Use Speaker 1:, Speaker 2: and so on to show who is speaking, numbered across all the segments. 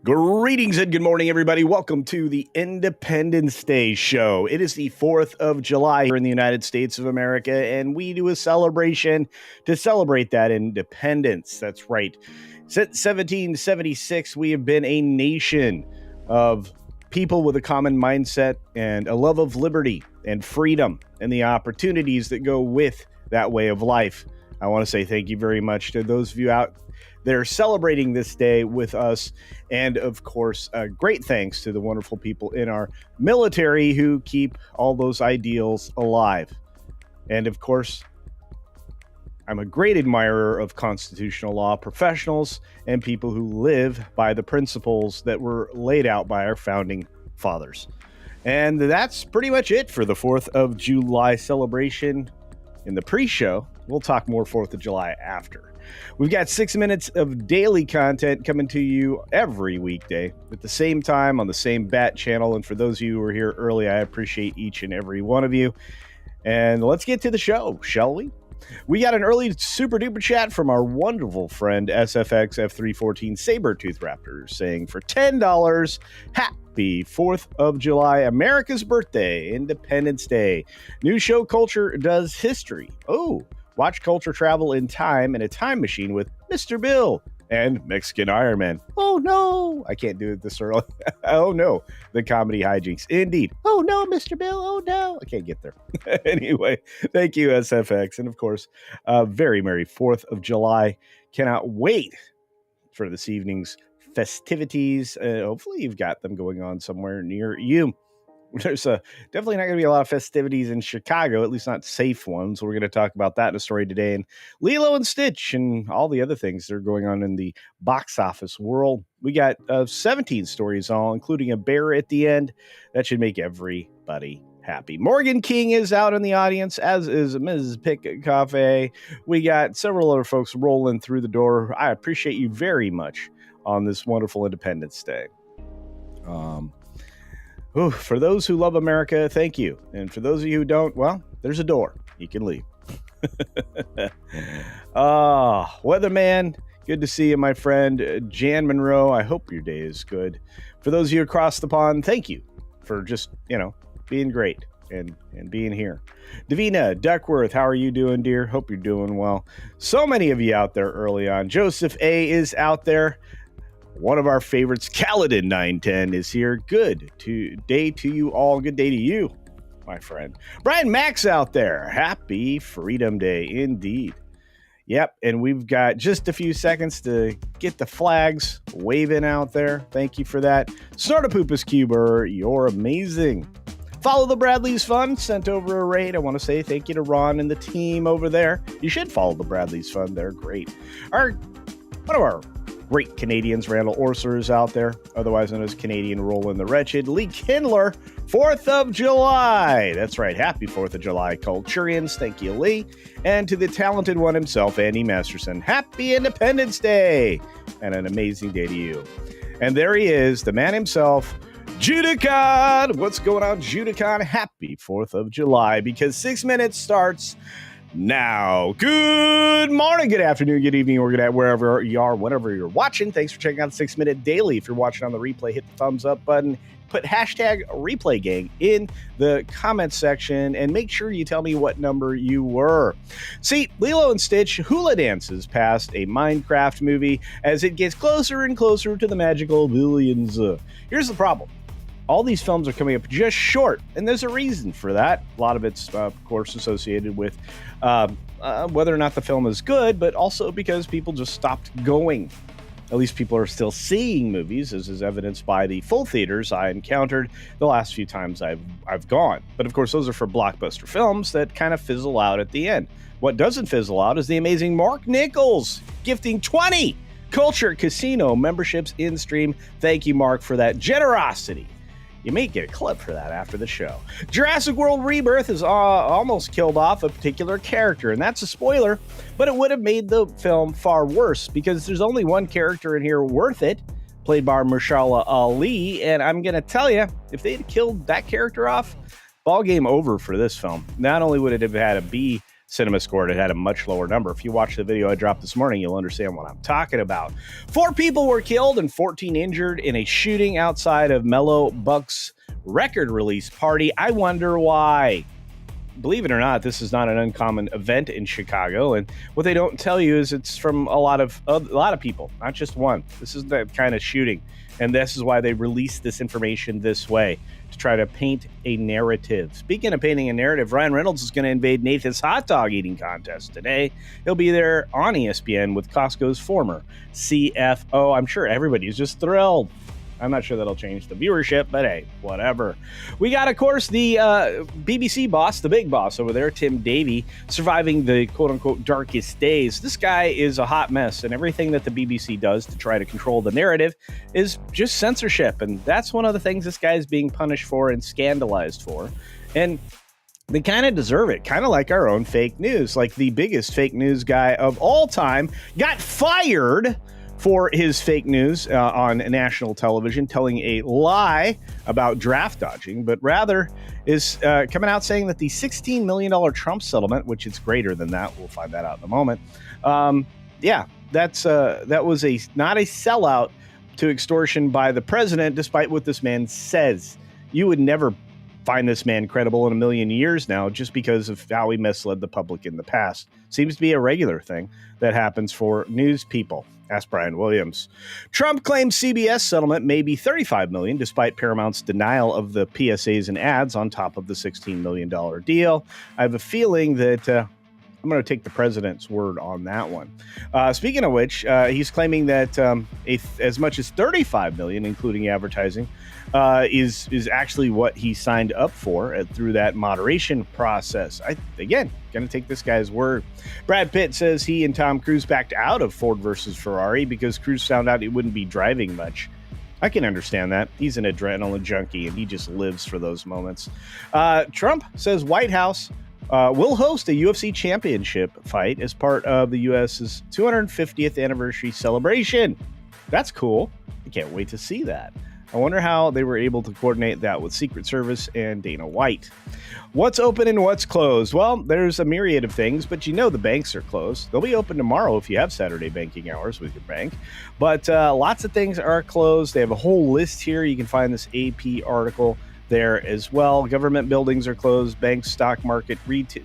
Speaker 1: Greetings and good morning, everybody. Welcome to the Independence Day show. It is the 4th of July here in the United States of America, and we do a celebration to celebrate that independence. That's right. Since 1776, we have been a nation of people with a common mindset and a love of liberty and freedom and the opportunities that go with that way of life. I want to say thank you very much to those of you out there celebrating this day with us. And of course, great thanks to the wonderful people in our military who keep all those ideals alive. And of course, I'm a great admirer of constitutional law professionals and people who live by the principles that were laid out by our founding fathers. And that's pretty much it for the 4th of July celebration in the pre-show. We'll talk more 4th of July after. We've got 6 minutes of daily content coming to you every weekday at the same time on the same bat channel. And for those of you who are here early, I appreciate each and every one of you. And let's get to the show, shall we? We got an early super duper chat from our wonderful friend SFX F314 Sabertooth Raptor saying for $10, happy 4th of July, America's birthday, Independence Day. New show Culture Does History. Oh, watch culture travel in time in a time machine with Mr. Bill and Mexican Iron Man. Oh no, I can't do it this early. Oh no, the comedy hijinks. Indeed. Oh no, Mr. Bill. Oh no, I can't get there. Anyway, thank you, SFX. And of course, very merry 4th of July. Cannot wait for this evening's festivities. Hopefully you've got them going on somewhere near you. There's definitely not going to be a lot of festivities in Chicago, at least not safe ones. We're going to talk about that in a story today. And Lilo and Stitch and all the other things that are going on in the box office world. We got 17 stories all, including a bear at the end. That should make everybody happy. Morgan King is out in the audience, as is Mrs. Pick Cafe. We got several other folks rolling through the door. I appreciate you very much on this wonderful Independence Day. For those who love America, thank you. And for those of you who don't, well, there's a door. You can leave. Weatherman, good to see you, my friend. Jan Monroe, I hope your day is good. For those of you across the pond, thank you for just, being great and being here. Davina Duckworth, how are you doing, dear? Hope you're doing well. So many of you out there early on. Joseph A. is out there. One of our favorites, Kaladin 910, is here. Good day to you all. Good day to you, my friend. Brian Max out there. Happy Freedom Day, indeed. Yep, and we've got just a few seconds to get the flags waving out there. Thank you for that. Snortopoopus Cuber, you're amazing. Follow the Bradley's Fund, sent over a raid. I want to say thank you to Ron and the team over there. You should follow the Bradley's Fund. They're great. One of our great Canadians, Randall Orser, is out there, otherwise known as Canadian Roland the Wretched. Lee Kindler, 4th of July. That's right. Happy 4th of July, Culturians. Thank you, Lee. And to the talented one himself, Andy Masterson, happy Independence Day and an amazing day to you. And there he is, the man himself, Judicon. What's going on, Judicon? Happy 4th of July, because 6 minutes starts now. Good morning, good afternoon, good evening, or good night, wherever you are, whenever you're watching. Thanks for checking out 6 Minute Daily. If you're watching on the replay, hit the thumbs up button. Put hashtag replay gang in the comments section and make sure you tell me what number you were. See, Lilo and Stitch hula dances past a Minecraft movie as it gets closer and closer to the magical billions. Here's the problem. All these films are coming up just short, and there's a reason for that. A lot of it's, of course, associated with whether or not the film is good, but also because people just stopped going. At least people are still seeing movies, as is evidenced by the full theaters I encountered the last few times I've gone. But of course, those are for blockbuster films that kind of fizzle out at the end. What doesn't fizzle out is the amazing Mark Nichols gifting 20 CultureCasino memberships in stream. Thank you, Mark, for that generosity. You may get a clip for that after the show. Jurassic World Rebirth has almost killed off a particular character, and that's a spoiler, but it would have made the film far worse because there's only one character in here worth it, played by Mahershala Ali, and I'm going to tell you, if they'd killed that character off, ball game over for this film. Not only would it have had a B Cinema scored, it had a much lower number. If you watch the video I dropped this morning, you'll understand what I'm talking about. 4 people were killed and 14 injured in a shooting outside of Mellow Buck's record release party. I wonder why. Believe it or not, this is not an uncommon event in Chicago, and what they don't tell you is it's from a lot of people, not just one. This is that kind of shooting, and this is why they released this information this way, to try to paint a narrative. Speaking of painting a narrative, Ryan Reynolds is going to invade Nathan's hot dog eating contest today. He'll be there on ESPN with Costco's former CFO. I'm sure everybody is just thrilled. I'm not sure that'll change the viewership, but hey, whatever. We got, of course, the BBC boss, the big boss over there, Tim Davie, surviving the quote-unquote darkest days. This guy is a hot mess, and everything that the BBC does to try to control the narrative is just censorship, and that's one of the things this guy is being punished for and scandalized for. And they kind of deserve it, kind of like our own fake news. Like the biggest fake news guy of all time got fired for his fake news on national television, telling a lie about draft dodging, but rather is coming out saying that the $16 million Trump settlement, which is greater than that, we'll find that out in a moment. That was not a sellout to extortion by the president, despite what this man says. You would never find this man credible in a million years now, just because of how he misled the public in the past. Seems to be a regular thing that happens for news people. Ask Brian Williams. Trump claims CBS settlement may be $35 million, despite Paramount's denial of the PSAs and ads on top of the $16 million deal. I have a feeling that I'm going to take the president's word on that one. Speaking of which, he's claiming that as much as $35 million, including advertising, is actually what he signed up for through that moderation process. Again, going to take this guy's word. Brad Pitt says he and Tom Cruise backed out of Ford versus Ferrari because Cruise found out he wouldn't be driving much. I can understand that. He's an adrenaline junkie, and he just lives for those moments. Trump says White House will host a UFC championship fight as part of the U.S.'s 250th anniversary celebration. That's cool. I can't wait to see that. I wonder how they were able to coordinate that with Secret Service and Dana White. What's open and what's closed? Well, there's a myriad of things, but you know the banks are closed. They'll be open tomorrow if you have Saturday banking hours with your bank. But lots of things are closed. They have a whole list here. You can find this AP article there as well. Government buildings are closed. Banks, stock market,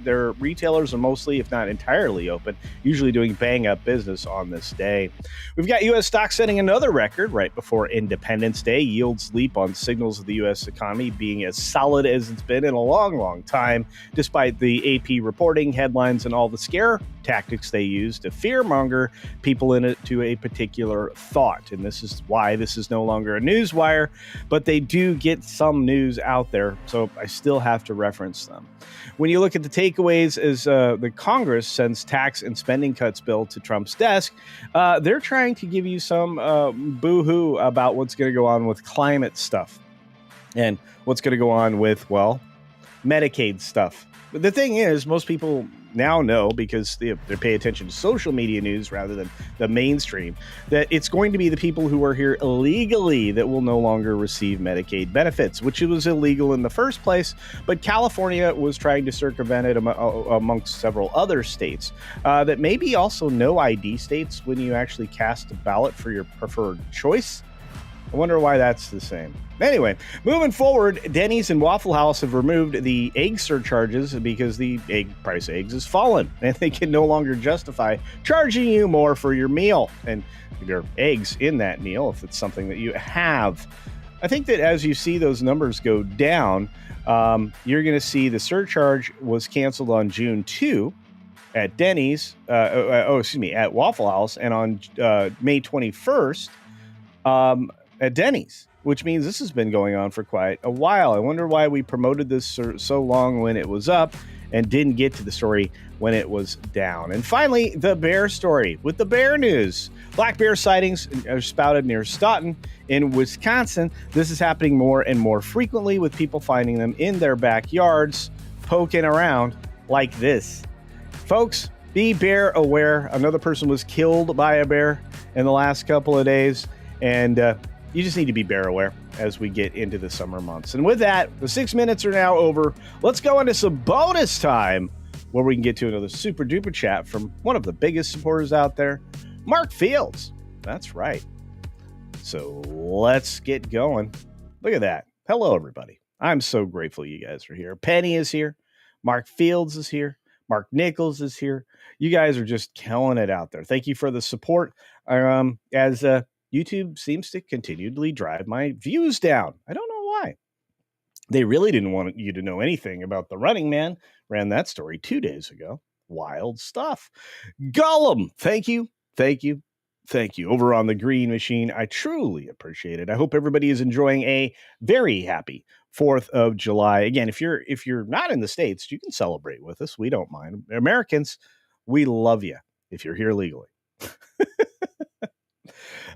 Speaker 1: their retailers are mostly, if not entirely open, usually doing bang up business on this day. We've got U.S. stocks setting another record right before Independence Day. Yields leap on signals of the U.S. economy being as solid as it's been in a long, long time, despite the AP reporting, headlines, and all the scare tactics they use to fearmonger people into a particular thought. And this is why this is no longer a news wire, but they do get some news out there, so I still have to reference them. When you look at the takeaways as the Congress sends tax and spending cuts bill to Trump's desk, they're trying to give you some boo-hoo about what's going to go on with climate stuff and what's going to go on with, well, Medicaid stuff. But the thing is, most people now know, because they pay attention to social media news rather than the mainstream, that it's going to be the people who are here illegally that will no longer receive Medicaid benefits, which was illegal in the first place. But California was trying to circumvent it amongst several other states that may be also no ID states when you actually cast a ballot for your preferred choice. I wonder why that's the same. Anyway, moving forward, Denny's and Waffle House have removed the egg surcharges because the price of eggs has fallen, and they can no longer justify charging you more for your meal and your eggs in that meal if it's something that you have. I think that as you see those numbers go down, you're going to see the surcharge was canceled on June 2 at Denny's, at Waffle House, and on May 21st at Denny's, which means this has been going on for quite a while. I wonder why we promoted this so long when it was up and didn't get to the story when it was down. And finally, the bear story with the bear news. Black bear sightings are spouted near Stoughton in Wisconsin. This is happening more and more frequently, with people finding them in their backyards, poking around like this. Folks, be bear aware. Another person was killed by a bear in the last couple of days, and you just need to be bear aware as we get into the summer months. And with that, the 6 minutes are now over. Let's go into some bonus time where we can get to another super duper chat from one of the biggest supporters out there, Mark Fields. That's right. So let's get going. Look at that. Hello, everybody. I'm so grateful you guys are here. Penny is here. Mark Fields is here. Mark Nichols is here. You guys are just killing it out there. Thank you for the support. As YouTube seems to continually drive my views down. I don't know why. They really didn't want you to know anything about the Running Man. Ran that story 2 days ago. Wild stuff. Gollum, thank you. Thank you. Thank you. Over on the Green Machine, I truly appreciate it. I hope everybody is enjoying a very happy 4th of July. Again, if you're not in the States, you can celebrate with us. We don't mind. Americans, we love you if you're here legally.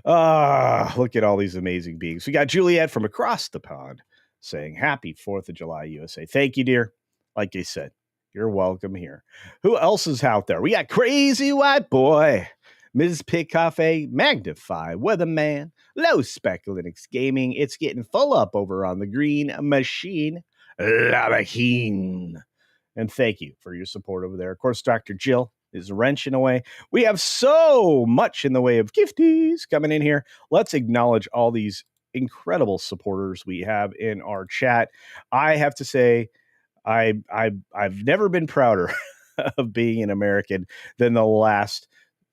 Speaker 1: Look at all these amazing beings. We got Juliet from across the pond saying happy 4th of July, USA. Thank you, dear. Like I said, you're welcome here. Who else is out there? We got Crazy White Boy, Ms. Pick Cafe, Magnify, Weatherman, Low Spec Linux Gaming. It's getting full up over on the Green Machine, Labaheen. And thank you for your support over there. Of course, Dr. Jill is wrenching away. We have so much in the way of gifties coming in here. Let's acknowledge all these incredible supporters we have in our chat. I have to say, I've never been prouder of being an American than the last,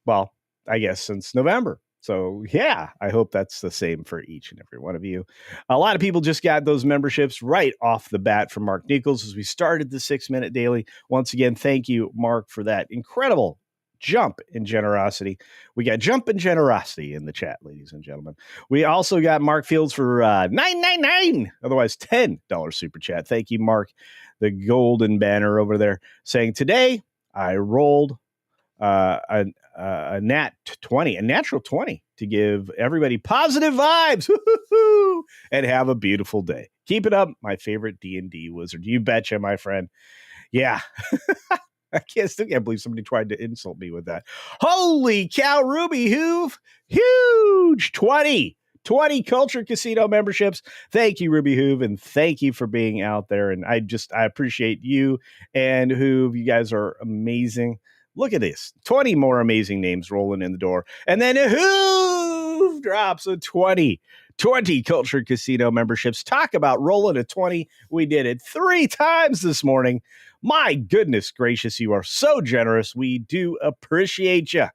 Speaker 1: well, I guess since November. So yeah, I hope that's the same for each and every one of you. A lot of people just got those memberships right off the bat from Mark Nichols as we started the 6 Minute Daily. Once again, thank you, Mark, for that incredible jump in generosity. We got jump in generosity in the chat, ladies and gentlemen. We also got Mark Fields for $9.99, otherwise $10 super chat. Thank you, Mark, the golden banner over there, saying today I rolled a natural 20 to give everybody positive vibes and have a beautiful day. Keep it up, my favorite D&D wizard. You betcha, my friend. Yeah. I still can't believe somebody tried to insult me with that. Holy cow, Ruby Hoove. Huge 20 Culture Casino memberships. Thank you, Ruby Hoove, and thank you for being out there. And I appreciate you and Hoove. You guys are amazing. Look at this. 20 more amazing names rolling in the door. And then Hoove drops a 20 Culture Casino memberships. Talk about rolling a 20. We did it 3 times this morning. My goodness gracious, you are so generous. We do appreciate you.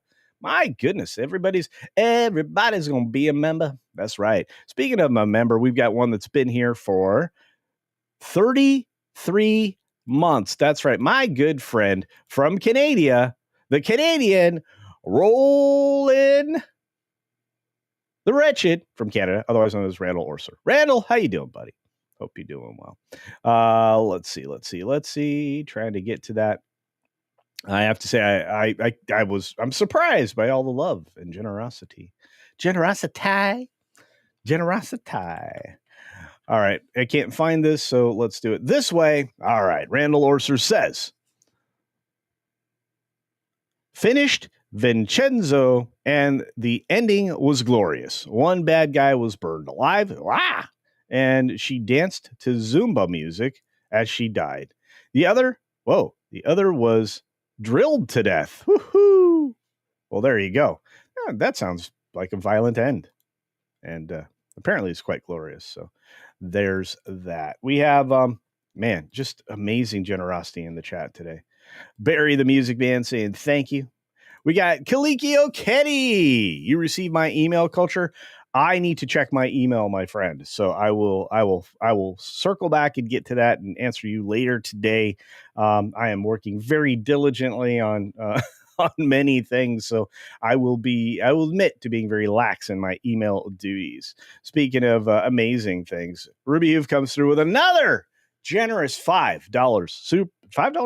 Speaker 1: My goodness, everybody's going to be a member. That's right. Speaking of a member, we've got one that's been here for 33 months. That's right. My good friend from Canada, the Canadian Rollin' the Wretched from Canada, otherwise known as Randall Orser. Randall, how you doing, buddy? Hope you're doing well. Let's see. Trying to get to that. I have to say, I'm surprised by all the love and generosity. Generosity. All right. I can't find this, so let's do it this way. All right. Randall Orser says, finished Vincenzo, and the ending was glorious. One bad guy was burned alive. And she danced to Zumba music as she died. The other was drilled to death. Woohoo! Well, there you go. Yeah, that sounds like a violent end. And apparently it's quite glorious. So there's that. We have, just amazing generosity in the chat today. Barry, the music man, saying thank you. We got Kalikio Kenny. You received my email, Culture. I need to check my email, my friend. So I will circle back and get to that and answer you later today. I am working very diligently on on many things, so I will admit to being very lax in my email duties. Speaking of amazing things, Ruby Hoof comes through with another generous $5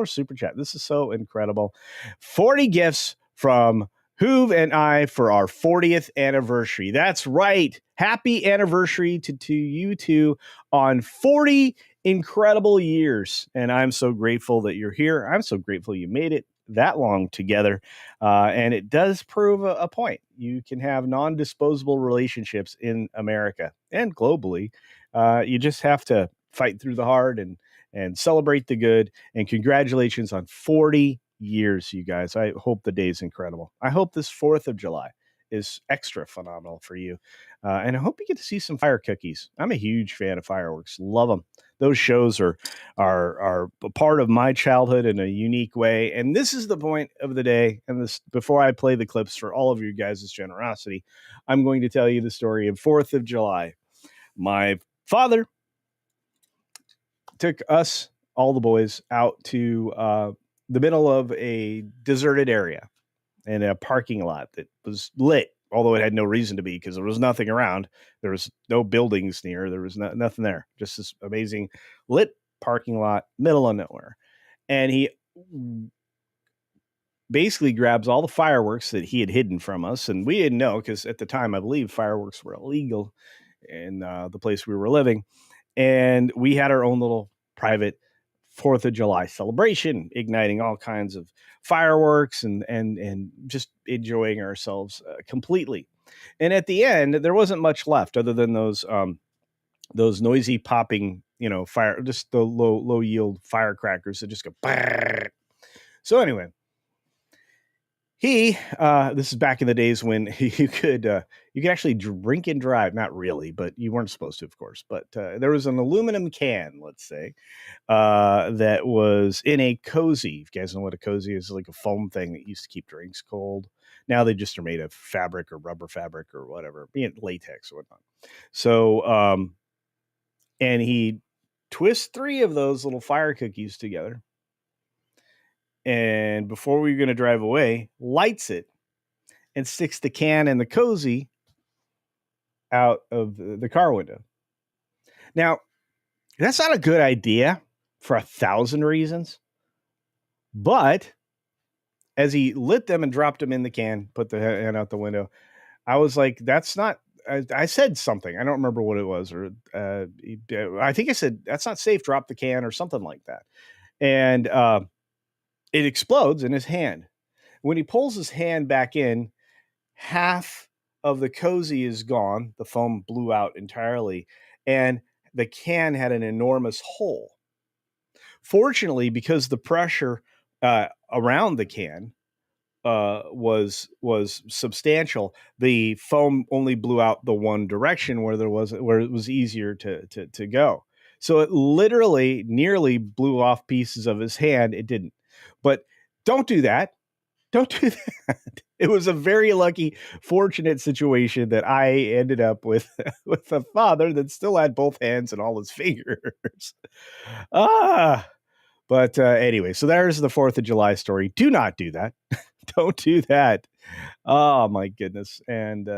Speaker 1: super chat. This is so incredible. 40 gifts from Hoove and I for our 40th anniversary. That's right. Happy anniversary to you two on 40 incredible years. And I'm so grateful that you're here. I'm so grateful you made it that long together. And it does prove a point. You can have non-disposable relationships in America and globally. You just have to fight through the hard and and celebrate the good. And congratulations on 40 years, you guys. I hope the day is incredible. I hope this 4th of July is extra phenomenal for you. And I hope you get to see some fire cookies. I'm a huge fan of fireworks. Love them. Those shows are a part of my childhood in a unique way. And this is the point of the day. And this, before I play the clips for all of you guys' generosity, I'm going to tell you the story of 4th of July. My father took us, all the boys, out to the middle of a deserted area in a parking lot that was lit, although it had no reason to be because there was nothing around. There was no buildings near. There was nothing there. Just this amazing lit parking lot, middle of nowhere. And he basically grabs all the fireworks that he had hidden from us. And we didn't know because at the time, I believe fireworks were illegal in the place we were living. And we had our own little private 4th of July celebration, igniting all kinds of fireworks and just enjoying ourselves completely. And at the end, there wasn't much left other than those noisy popping, fire, just the low yield firecrackers that just go. Brrr. So anyway, this is back in the days when you could actually drink and drive. Not really, but you weren't supposed to, of course. But there was an aluminum can, let's say, that was in a cozy. If you guys know what a cozy is, like a foam thing that used to keep drinks cold. Now they just are made of fabric or rubber fabric or whatever, be it latex or whatnot. So, and he twists 3 of those little fire cookies together. And before we were going to drive away, lights it and sticks the can and the cozy out of the car window. Now, that's not a good idea for 1,000 reasons. But as he lit them and dropped them in the can, put the hand out the window, I was like, that's not, I said something. I don't remember what it was. Or I think I said, that's not safe. Drop the can or something like that. And it explodes in his hand. When he pulls his hand back in, half of the cozy is gone. The foam blew out entirely. And the can had an enormous hole. Fortunately, because the pressure around the can was substantial, the foam only blew out the one direction where it was easier to go. So it literally nearly blew off pieces of his hand. It didn't. But don't do that. Don't do that. It was a very lucky, fortunate situation that I ended up with a father that still had both hands and all his fingers. But anyway, so there's the 4th of July story. Do not do that. Don't do that. Oh my goodness. And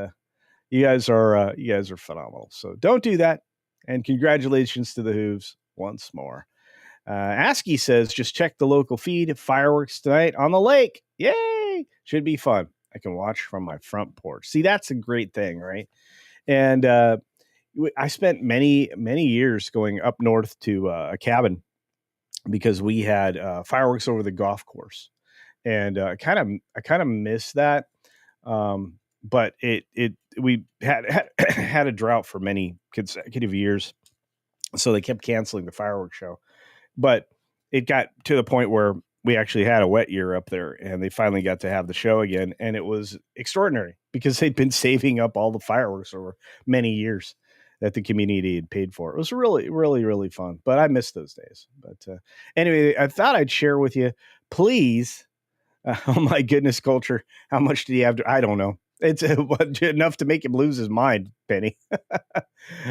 Speaker 1: you guys are phenomenal. So don't do that. And congratulations to the Hooves once more. ASCII says, just check the local feed. Fireworks tonight on the lake. Yay! Should be fun. I can watch from my front porch. See, that's a great thing, right? And I spent many, many years going up north to a cabin because we had fireworks over the golf course. And I kind of miss that. But we had a drought for many consecutive years. So they kept canceling the fireworks show. But it got to the point where we actually had a wet year up there and they finally got to have the show again. And it was extraordinary because they'd been saving up all the fireworks over many years that the community had paid for. It was really, really, really fun. But I miss those days. But anyway, I thought I'd share with you, please. Oh my goodness, Culture. How much did he have to? I don't know. It's enough to make him lose his mind, Penny.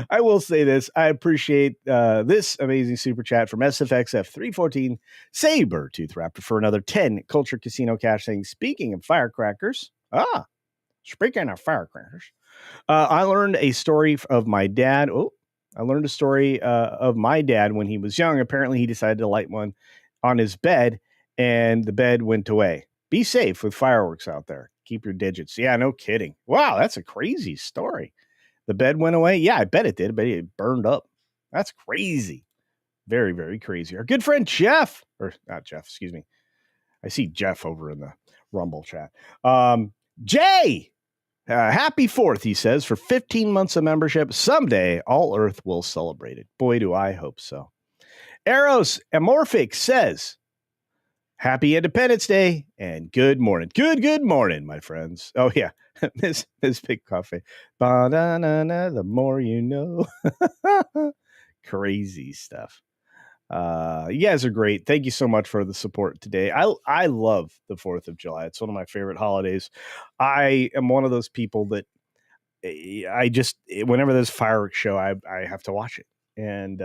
Speaker 1: I will say this. I appreciate this amazing super chat from SFXF314 Sabertooth Raptor for another 10 Culture Casino cash saying, speaking of firecrackers. Speaking of firecrackers. I learned a story of my dad. I learned a story of my dad when he was young. Apparently, he decided to light one on his bed and the bed went away. Be safe with fireworks out there. Keep your digits. Yeah, no kidding. Wow, that's a crazy story. The bed went away? Yeah, I bet it did, but it burned up. That's crazy. Very, very crazy. Our good friend Jeff, or not Jeff, excuse me. I see Jeff over in the Rumble chat. Jay, happy 4th, he says, for 15 months of membership. Someday, all Earth will celebrate it. Boy, do I hope so. Eros Amorphic says, Happy Independence Day and good morning. Good morning, my friends. Oh, yeah. This big coffee. Ba-da-na-na, the more you know. Crazy stuff. You guys are great. Thank you so much for the support today. I love the 4th of July. It's one of my favorite holidays. I am one of those people that I just, whenever there's a fireworks show, I have to watch it. And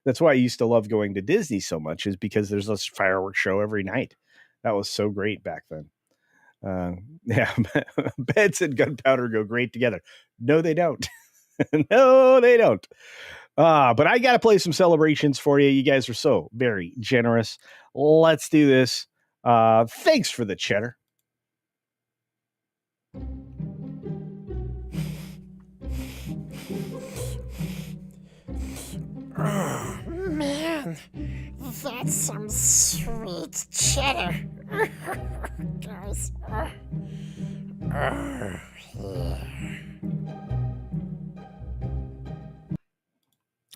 Speaker 1: that's why I used to love going to Disney so much, is because there's this fireworks show every night. That was so great back then. Yeah, beds and gunpowder go great together. No, they don't. No, they don't. But I got to play some celebrations for you. You guys are so very generous. Let's do this. Thanks for the cheddar.
Speaker 2: Oh, man, that's some sweet cheddar. Guys. Yeah.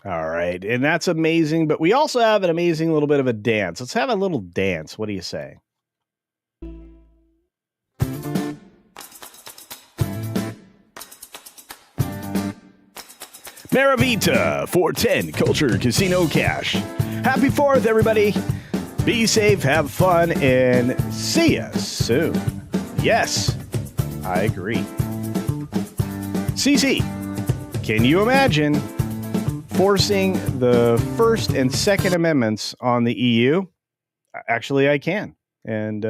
Speaker 1: All right. And that's amazing. But we also have an amazing little bit of a dance. Let's have a little dance. What do you say? Maravita 410 Culture Casino Cash. Happy 4th, everybody. Be safe, have fun, and see ya soon. Yes, I agree. CC, can you imagine forcing the First and Second Amendments on the EU? Actually, I can. And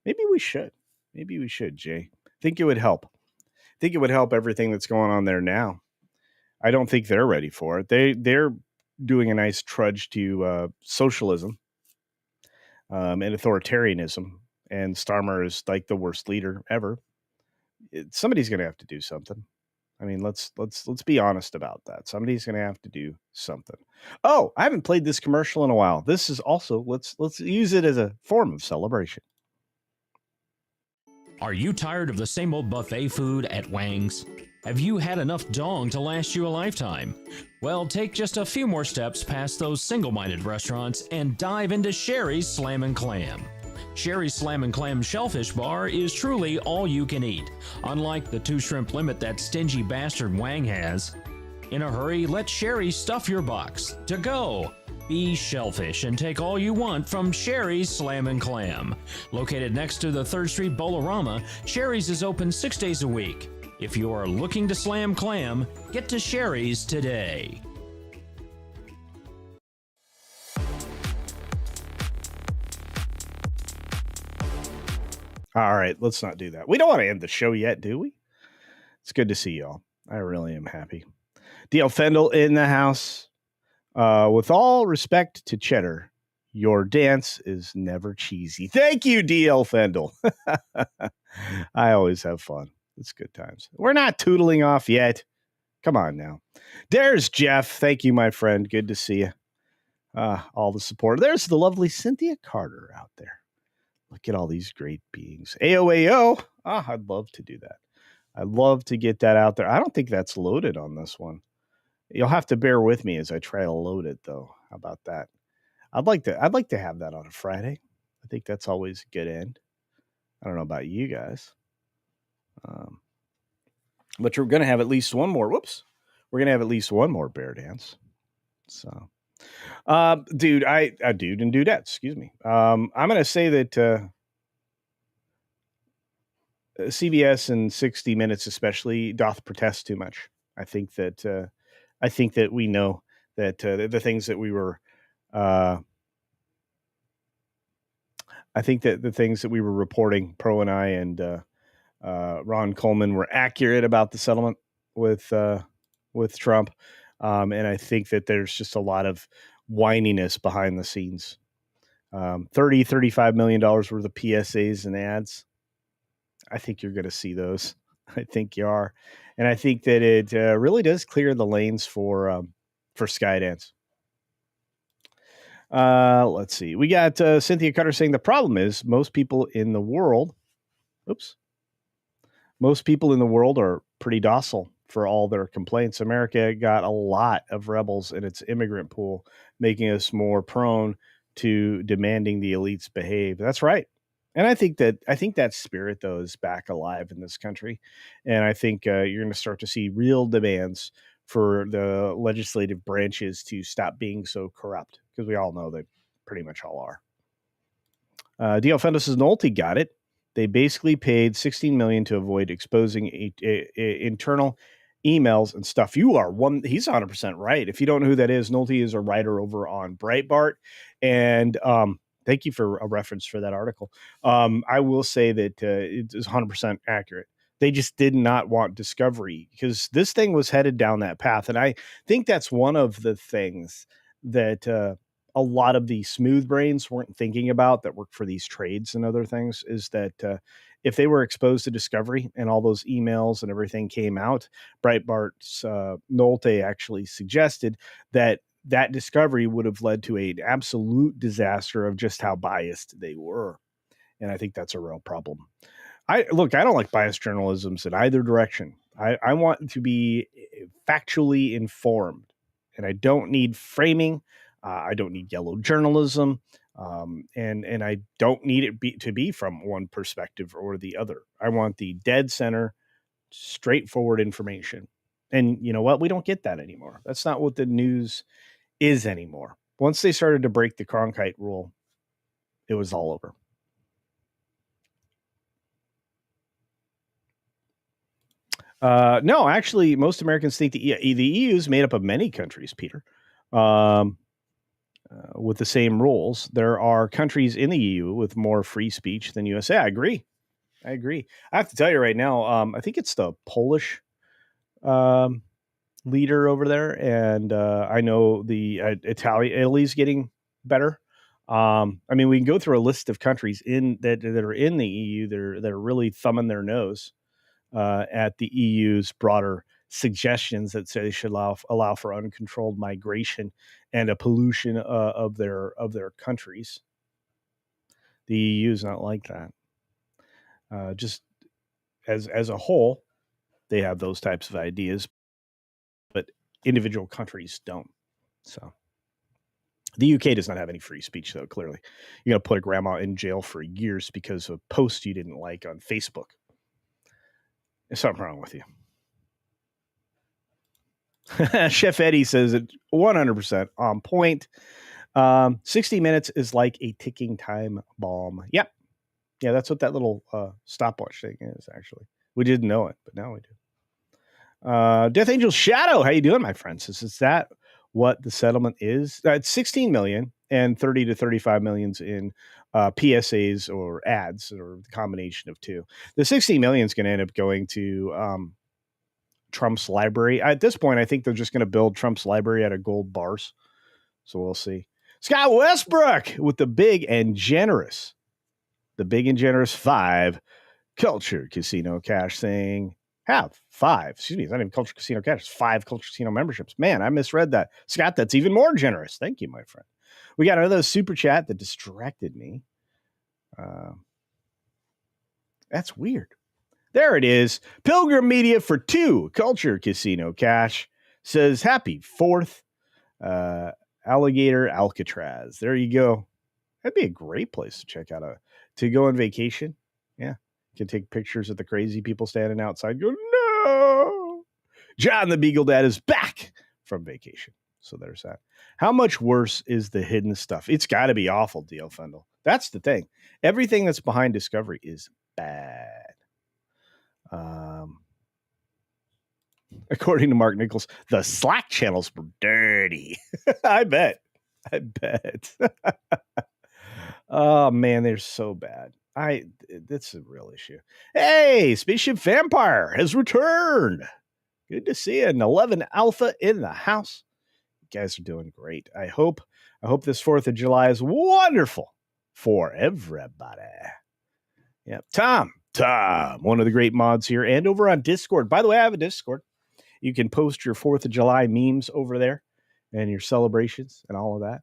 Speaker 1: maybe we should. Maybe we should, Jay. I think it would help. I think it would help everything that's going on there now. I don't think they're ready for it. They're doing a nice trudge to socialism and authoritarianism, and Starmer is like the worst leader ever. Somebody's going to have to do something. I mean, let's be honest about that. Somebody's going to have to do something. Oh, I haven't played this commercial in a while. This is also let's use it as a form of celebration.
Speaker 3: Are you tired of the same old buffet food at Wang's? Have you had enough dong to last you a lifetime? Well, take just a few more steps past those single-minded restaurants and dive into Sherry's Slam & Clam. Sherry's Slam & Clam Shellfish Bar is truly all you can eat, unlike the 2 shrimp limit that stingy bastard Wang has. In a hurry, let Sherry stuff your box. To go! Be shellfish and take all you want from Sherry's Slam & Clam. Located next to the 3rd Street Bolorama, Sherry's is open 6 days a week. If you are looking to slam clam, get to Sherry's today.
Speaker 1: All right, let's not do that. We don't want to end the show yet, do we? It's good to see y'all. I really am happy. DL Fendel in the house. With all respect to Cheddar, your dance is never cheesy. Thank you, DL Fendel. I always have fun. It's good times. We're not tootling off yet. Come on now. There's Jeff. Thank you, my friend. Good to see you. All the support. There's the lovely Cynthia Carter out there. Look at all these great beings. AOAO. I'd love to do that. I'd love to get that out there. I don't think that's loaded on this one. You'll have to bear with me as I try to load it, though. How about that? I'd like to have that on a Friday. I think that's always a good end. I don't know about you guys. But you're going to have at least one more. Whoops. We're going to have at least one more bear dance. So, dude and dudette, excuse me. I'm going to say that CBS and 60 Minutes especially doth protest too much. I think that we know that the things that we were I think that the things that we were reporting, Pro and I and Ron Coleman, were accurate about the settlement with Trump. And I think that there's just a lot of whininess behind the scenes. $35 million worth of PSAs and ads. I think you're going to see those. I think you are. And I think that it really does clear the lanes for Skydance. Let's see. We got Cynthia Cutter saying the problem is most people in the world are pretty docile. for all their complaints. America got a lot of rebels in its immigrant pool, making us more prone to demanding the elites behave. That's right. And I think that spirit though is back alive in this country, and I think you're going to start to see real demands for the legislative branches to stop being so corrupt, because we all know they pretty much all are. DL Fendo says Nolte got it. They basically paid $16 million to avoid exposing internal emails and stuff. He's 100% right. If you don't know who that is, Nolte is a writer over on Breitbart, and thank you for a reference for that article. I will say that it is 100% accurate. They just did not want discovery because this thing was headed down that path. And I think that's one of the things that a lot of the smooth brains weren't thinking about that work for these trades and other things, is that if they were exposed to discovery and all those emails and everything came out, Breitbart's Nolte actually suggested that discovery would have led to an absolute disaster of just how biased they were. And I think that's a real problem. I don't like biased journalisms in either direction. I want to be factually informed, and I don't need framing. I don't need yellow journalism. And I don't need it to be from one perspective or the other. I want the dead center, straightforward information. And you know what? We don't get that anymore. That's not what the news is anymore. Once they started to break the Cronkite rule, it was all over. No, actually, most Americans think the EU is made up of many countries, Peter, with the same rules. There are countries in the EU with more free speech than USA. I agree. I have to tell you right now, I think it's the Polish leader over there, and I know the Italy's getting better. I mean, we can go through a list of countries that are in the EU that are really thumbing their nose at the EU's broader suggestions that say they should allow for uncontrolled migration and a pollution of their countries. The EU is not like that. Just as a whole, they have those types of ideas, but individual countries don't. So the UK does not have any free speech, though. Clearly, you're going to put a grandma in jail for years because of a post you didn't like on Facebook. There's something wrong with you. Chef Eddie says it 100% on point. 60 minutes is like a ticking time bomb. Yep. Yeah, that's what that little stopwatch thing is, actually. We didn't know it, but now we do. Death Angel Shadow, how you doing, my friends? Is that what the settlement is? It's 16 million and 30 to 35 millions in PSAs or ads, or the combination of two. The 16 million is going to end up going to Trump's library. At this point, I think they're just going to build Trump's library out of gold bars. So we'll see. Scott Westbrook with the big and generous 5 Culture Casino cash saying, have 5. Excuse me, it's not even Culture Casino cash. It's 5 Culture Casino memberships. Man, I misread that. Scott, that's even more generous. Thank you, my friend. We got another super chat that distracted me. That's weird. There it is. Pilgrim Media for 2 Culture Casino cash says, happy 4th, Alligator Alcatraz. There you go. That'd be a great place to check out to go on vacation. Yeah. You can take pictures of the crazy people standing outside. Go, no. John the Beagle Dad is back from vacation. So there's that. How much worse is the hidden stuff? It's got to be awful, D.L. Fendel. That's the thing. Everything that's behind Discovery is bad. According to Mark Nichols, the Slack channels were dirty. I bet. Oh man, they're so bad. That's a real issue. Hey, Spaceship Vampire has returned. Good to see you. An 11 Alpha in the house. You guys are doing great. I hope this 4th of July is wonderful for everybody. Yeah, Tom, one of the great mods here and over on Discord. By the way, I have a Discord. You can post your 4th of July memes over there and your celebrations and all of that.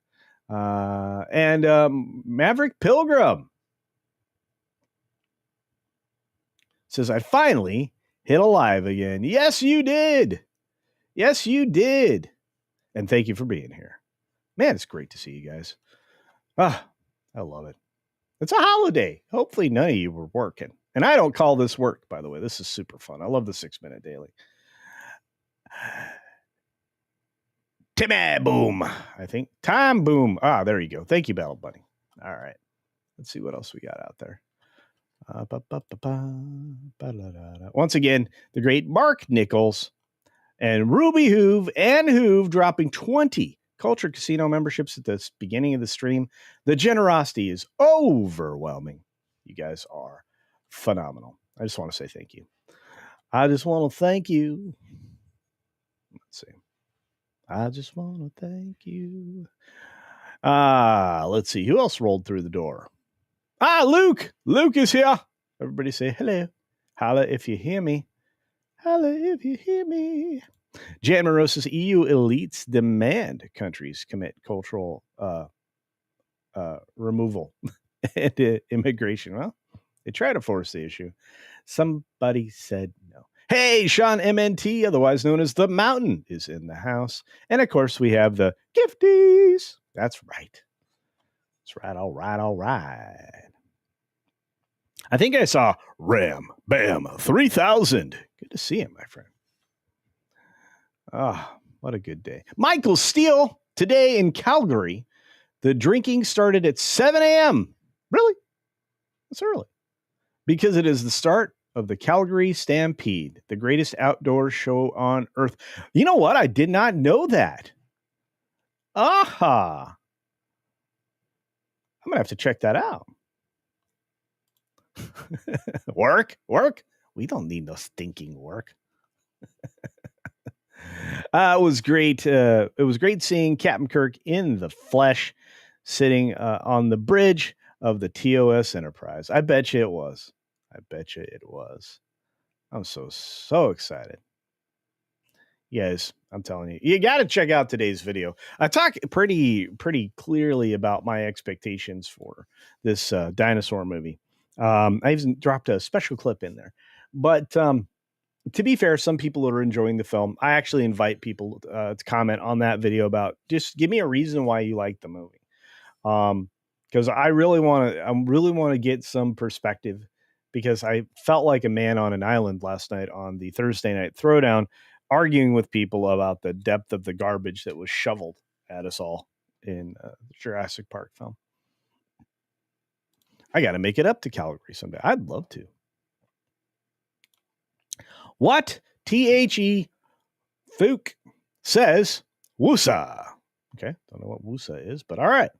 Speaker 1: And Maverick Pilgrim says, I finally hit alive again. Yes, you did. Yes, you did. And thank you for being here. Man, it's great to see you guys. Ah, I love it. It's a holiday. Hopefully none of you were working. And I don't call this work, by the way. This is super fun. I love the 6-minute daily. Timmy Boom, I think. Time Boom. Ah, there you go. Thank you, Battle Bunny. All right. Let's see what else we got out there. Once again, the great Mark Nichols and Ruby Hoove dropping 20 Culture Casino memberships at the beginning of the stream. The generosity is overwhelming. You guys are phenomenal. I just want to say thank you. I just want to thank you. Let's see. I just want to thank you. Let's see. Who else rolled through the door? Luke. Luke is here. Everybody say hello. Holla if you hear me. Holla if you hear me. Jan Monroe says EU elites demand countries commit cultural removal and immigration. Well, they try to force the issue. Somebody said no. Hey, Sean MNT, otherwise known as The Mountain, is in the house. And of course, we have the gifties. That's right. That's right. All right. All right. I think I saw Ram Bam 3000. Good to see him, my friend. Ah, what a good day. Michael Steele, today in Calgary, the drinking started at 7 a.m. Really? That's early. Because it is the start of the Calgary Stampede, the greatest outdoor show on earth. You know what? I did not know that. Aha. I'm going to have to check that out. Work? We don't need no stinking work. It was great. It was great seeing Captain Kirk in the flesh, sitting on the bridge of the TOS Enterprise. I bet you it was. I'm so excited. Yes, I'm telling you, you got to check out today's video. I talk pretty clearly about my expectations for this dinosaur movie. I even dropped a special clip in there, but to be fair, some people are enjoying the film. I actually invite people to comment on that video about just give me a reason why you like the movie. Because I really want to get some perspective, because I felt like a man on an island last night on the Thursday Night Throwdown, arguing with people about the depth of the garbage that was shoveled at us all in the Jurassic Park film. I got to make it up to Calgary someday. I'd love to. What? THE Fook says Woosa. Okay, don't know what Woosa is, but all right.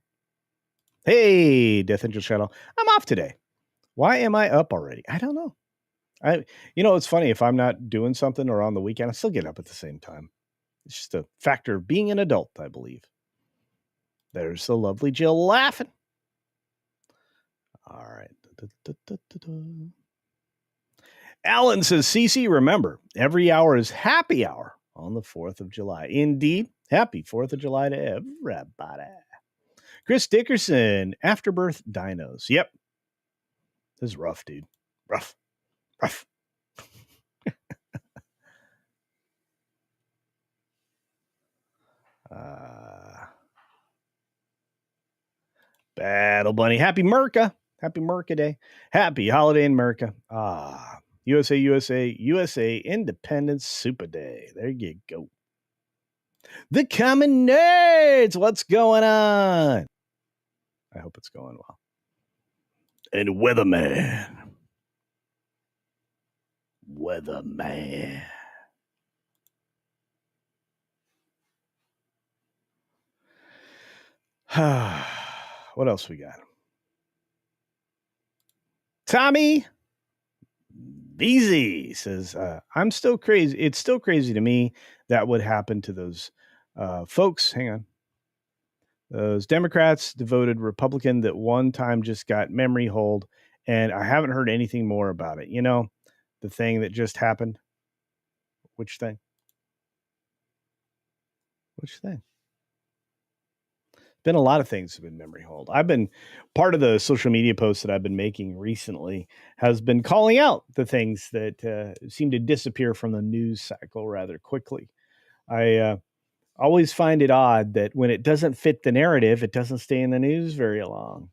Speaker 1: Hey, Death Angel Shadow. I'm off today. Why am I up already? I don't know. It's funny. If I'm not doing something or on the weekend, I still get up at the same time. It's just a factor of being an adult, I believe. There's the lovely Jill laughing. All right. Alan says, Cece, remember, every hour is happy hour on the 4th of July. Indeed, happy 4th of July to everybody. Chris Dickerson, Afterbirth Dinos. Yep. This is rough, dude. Rough. Battle Bunny. Happy Merca. Happy Merca Day. Happy holiday in America. USA, Independence Super Day. There you go. The Common Nerds. What's going on? I hope it's going well. And Weatherman. What else we got? Tommy Beezy says, I'm still crazy. It's still crazy to me that would happen to those folks. Hang on. Those Democrats devoted Republican that one time just got memory hold, and I haven't heard anything more about it. You know, the thing that just happened. Which thing? Been a lot of things have been memory hold. I've been part of the social media posts that I've been making recently has been calling out the things that seem to disappear from the news cycle rather quickly. I always find it odd that when it doesn't fit the narrative, it doesn't stay in the news very long.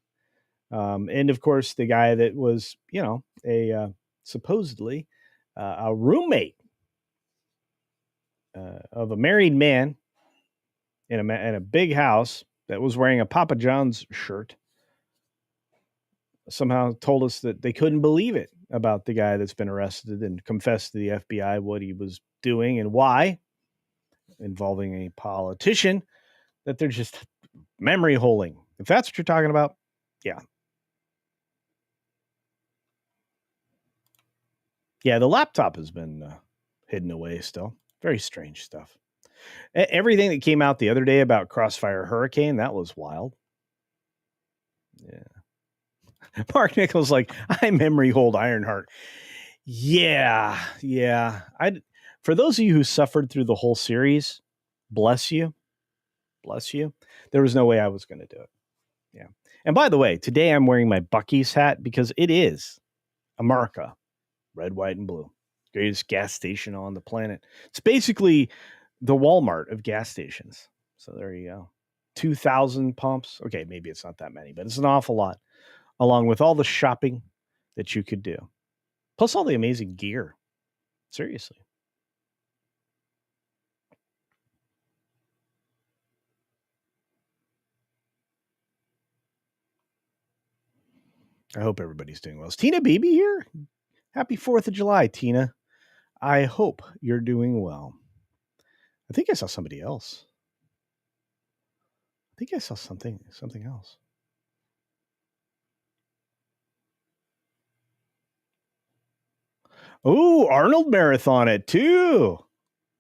Speaker 1: And of course, the guy that was, a supposedly a roommate of a married man in a big house that was wearing a Papa John's shirt somehow told us that they couldn't believe it about the guy that's been arrested and confessed to the FBI what he was doing and why, involving a politician, that they're just memory holding. If that's what you're talking about, yeah. Yeah, the laptop has been hidden away still. Very strange stuff. Everything that came out the other day about Crossfire Hurricane, that was wild. Yeah. Mark Nichols like, I memory hold Ironheart. Yeah. For those of you who suffered through the whole series, bless you. Bless you. There was no way I was going to do it. Yeah. And by the way, today I'm wearing my Buc-ee's hat because it is America. Red, white, and blue. Greatest gas station on the planet. It's basically the Walmart of gas stations. So there you go. 2,000 pumps. Okay, maybe it's not that many, but it's an awful lot. Along with all the shopping that you could do. Plus all the amazing gear. Seriously. I hope everybody's doing well. Is Tina Beebe here? Happy 4th of July, Tina. I hope you're doing well. I think I saw somebody else. I think I saw something else. Oh, Arnold Marathon it too.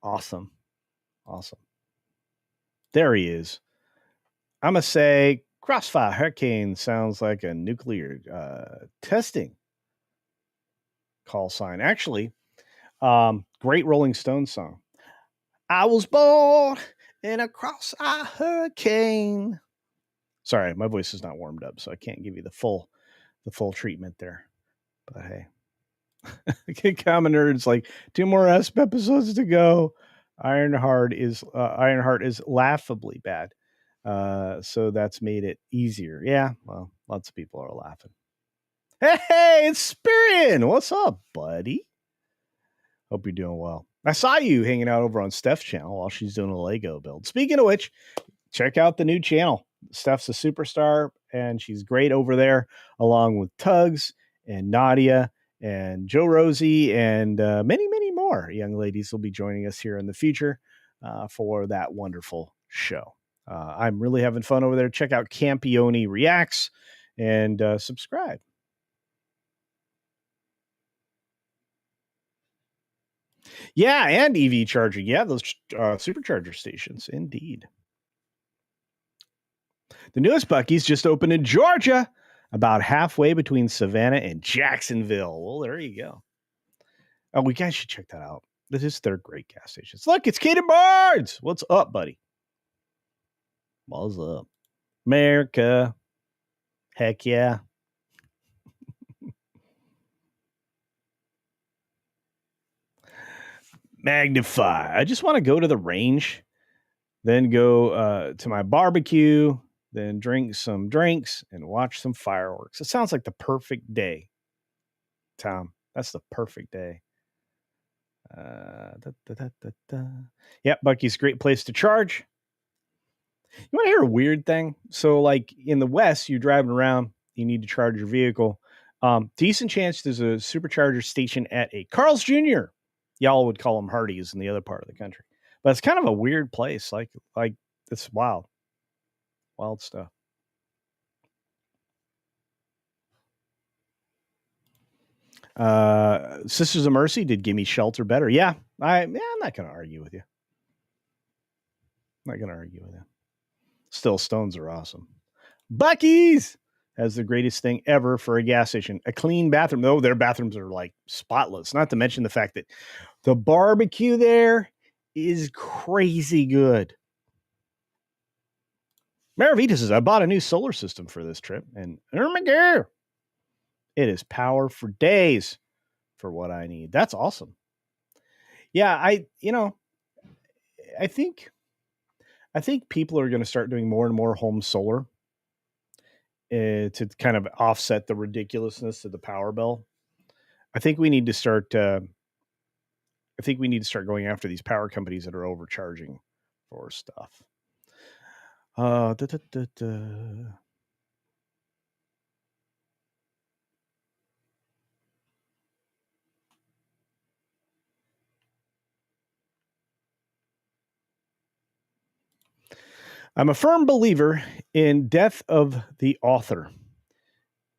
Speaker 1: Awesome. There he is. I'm going to say Crossfire Hurricane sounds like a nuclear testing call sign. Actually, great Rolling Stones song. I was born in a cross-eye hurricane. Sorry, my voice is not warmed up, so I can't give you the full treatment there. But hey, Common Nerd's like 2 more ESP episodes to go. Ironheart is laughably bad. So that's made it easier. Yeah, well, lots of people are laughing. Hey, it's Spirian. What's up, buddy? Hope you're doing well. I saw you hanging out over on Steph's channel while she's doing a Lego build. Speaking of which, check out the new channel. Steph's a superstar, and she's great over there, along with Tugs and Nadia and Joe Rosie and many, many more young ladies will be joining us here in the future for that wonderful show. I'm really having fun over there. Check out Campione Reacts and subscribe. Yeah, and EV charging. Yeah, those supercharger stations. Indeed. The newest Buc-ee's just opened in Georgia, about halfway between Savannah and Jacksonville. Well, there you go. Oh, we guys should check that out. This is their great gas stations. Look, it's Kaden Barnes. What's up, buddy? What's up? America. Heck yeah. Magnify. I just want to go to the range, then go to my barbecue, then drink some drinks and watch some fireworks. It sounds like the perfect day, Tom. That's the perfect day. Yeah, Buc-ee's a great place to charge. You want to hear a weird thing? So, like in the West, you're driving around, you need to charge your vehicle. Decent chance there's a supercharger station at a Carl's Jr. Y'all would call them Hardee's in the other part of the country, but it's kind of a weird place. Like it's wild stuff. Sisters of Mercy did Gimme Shelter better. Yeah, I'm not going to argue with you. Still, Stones are awesome. Buc-ee's has the greatest thing ever for a gas station. A clean bathroom. No, their bathrooms are like spotless. Not to mention the fact that the barbecue there is crazy good. Maravita says, I bought a new solar system for this trip, and oh my God, it is power for days for what I need. That's awesome. Yeah, I think people are going to start doing more and more home solar to kind of offset the ridiculousness of the power bill. I think we need to start. I think we need to start going after these power companies that are overcharging for stuff. Da, da, da, da. I'm a firm believer in death of the author.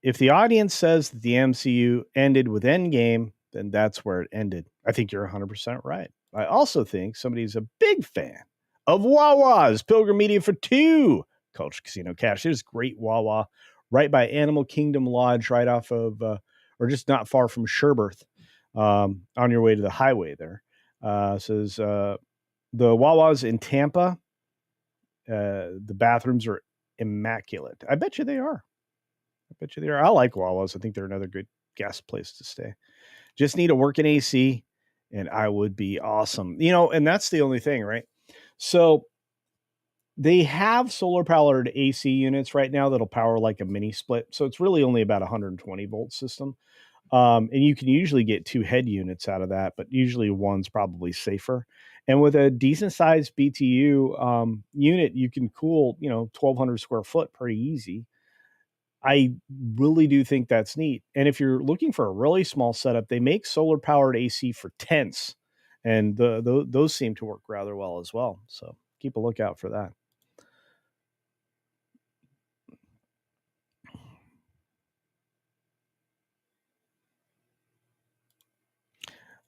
Speaker 1: If the audience says that the MCU ended with Endgame, then that's where it ended. I think you're 100% right. I also think somebody's a big fan of Wawa's Pilgrim Media for two Culture Casino Cash. There's great Wawa right by Animal Kingdom Lodge, right off of, or just not far from Sherberth, on your way to the highway there. Says the Wawa's in Tampa. The bathrooms are immaculate. I bet you they are. I like Wawa's. I think they're another good guest place to stay. Just need a working AC, and I would be awesome. And that's the only thing, right? So they have solar powered AC units right now that'll power like a mini split. So it's really only about 120 volt system. And you can usually get two head units out of that, but usually one's probably safer. And with a decent sized BTU unit, you can cool, 1,200 square foot pretty easy. I really do think that's neat. And if you're looking for a really small setup, they make solar powered AC for tents, and those seem to work rather well as well. So keep a lookout for that.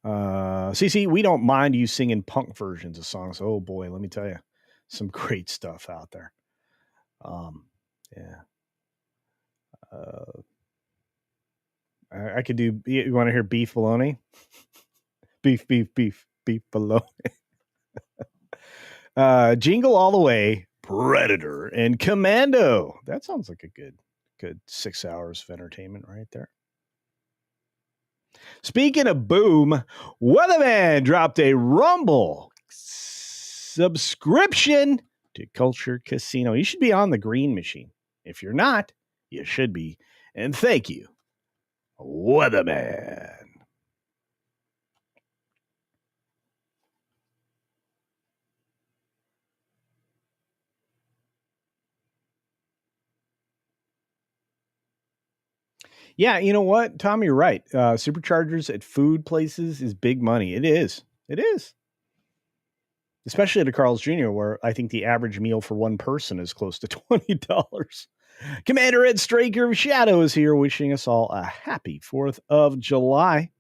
Speaker 1: CC, we don't mind you singing punk versions of songs. Oh boy, let me tell you, some great stuff out there. Yeah. I could do. You want to hear beef bologna? Beef bologna. Jingle All the Way, Predator, and Commando. That sounds like a good 6 hours of entertainment right there. Speaking of boom, Weatherman dropped a Rumble subscription to Culture Casino. You should be on the green machine. If you're not, you should be. And thank you, Weatherman. Yeah, you know what, Tom, you're right. Superchargers at food places is big money. It is. It is. Especially at a Carl's Jr., where I think the average meal for one person is close to $20. Commander Ed Straker of Shadow is here wishing us all a happy 4th of July.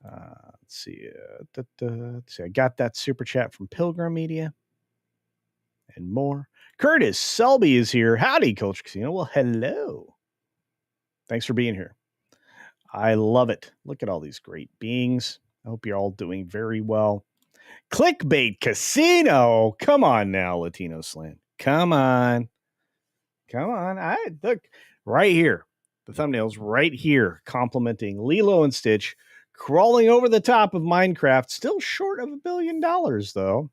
Speaker 1: Let's see. Let's see. I got that super chat from Pilgrim Media and more. Curtis Selby is here. Howdy, Culture Casino. Well, hello. Thanks for being here. I love it. Look at all these great beings. I hope you're all doing very well. Clickbait Casino. Come on now, Latino Slant. Come on. I look right here. The thumbnail's right here, complimenting Lilo and Stitch crawling over the top of Minecraft. Still short of $1 billion, though.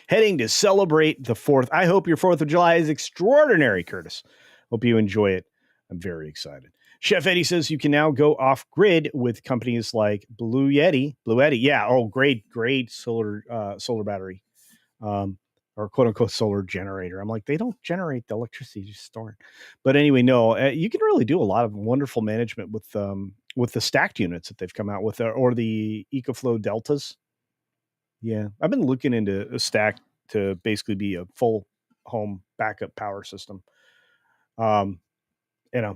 Speaker 1: Heading to celebrate the 4th. I hope your 4th of July is extraordinary, Curtis. Hope you enjoy it. I'm very excited. Chef Eddie says you can now go off grid with companies like Blue Yeti. Yeah. Oh, great solar battery, or quote unquote solar generator. I'm like, they don't generate the electricity, just store it. But anyway, no, you can really do a lot of wonderful management with the stacked units that they've come out with, or the EcoFlow Deltas. Yeah, I've been looking into a stack to basically be a full home backup power system. And I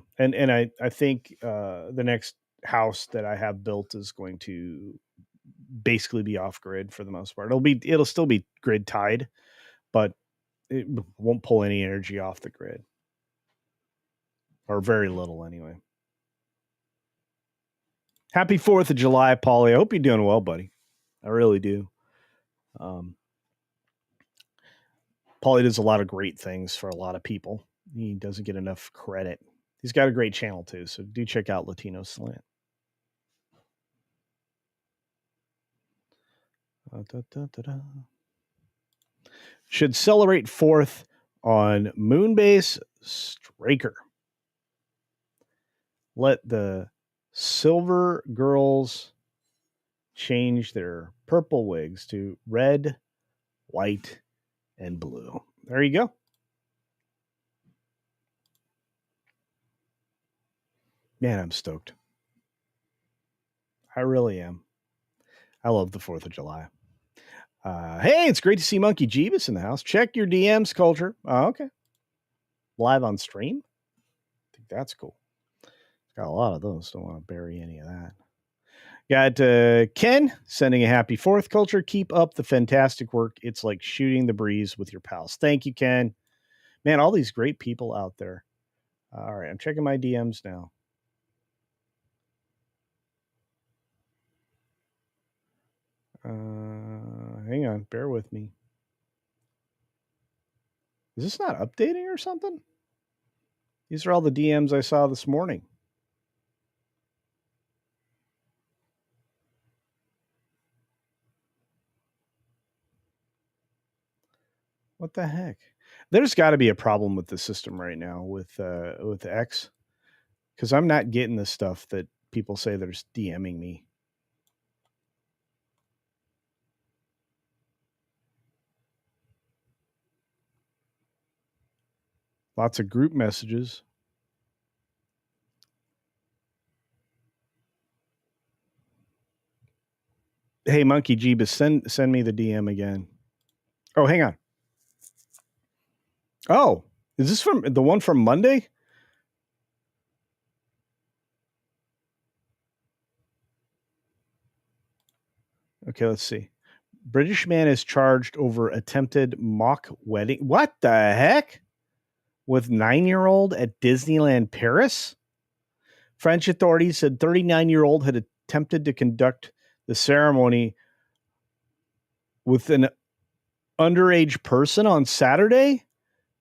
Speaker 1: think the next house that I have built is going to basically be off grid for the most part. It'll still be grid tied, but it won't pull any energy off the grid, or very little anyway. Happy 4th of July, Paulie. I hope you're doing well, buddy. I really do. Paulie does a lot of great things for a lot of people. He doesn't get enough credit. He's got a great channel, too, so do check out Latino Slant. Should celebrate 4th on Moonbase Straker. Let the silver girls change their purple wigs to red, white, and blue. There you go. Man, I'm stoked. I really am. I love the 4th of July. Hey, it's great to see Monkey Jeebus in the house. Check your DMs, Culture. Oh, okay. Live on stream? I think that's cool. Got a lot of those. Don't want to bury any of that. Got Ken sending a happy 4th, Culture. Keep up the fantastic work. It's like shooting the breeze with your pals. Thank you, Ken. Man, all these great people out there. All right, I'm checking my DMs now. Hang on, bear with me. Is this not updating or something? These are all the DMs I saw this morning. What the heck? There's got to be a problem with the system right now with X, because I'm not getting the stuff that people say they're DMing me. Lots of group messages. Hey, Monkey Jeebus, send me the DM again. Oh, hang on. Oh, is this from the one from Monday? Okay, let's see. British man is charged over attempted mock wedding. What the heck? With 9-year-old at Disneyland Paris? French authorities said 39-year-old had attempted to conduct the ceremony with an underage person on Saturday.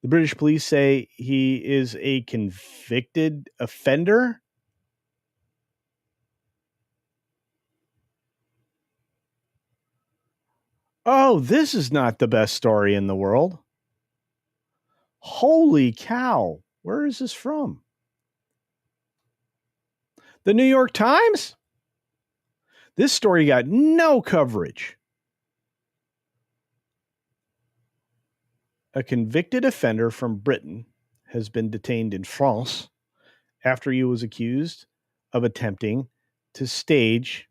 Speaker 1: The British police say he is a convicted offender. Oh, this is not the best story in the world. Holy cow. Where is this from? The New York Times? This story got no coverage. A convicted offender from Britain has been detained in France after he was accused of attempting to stage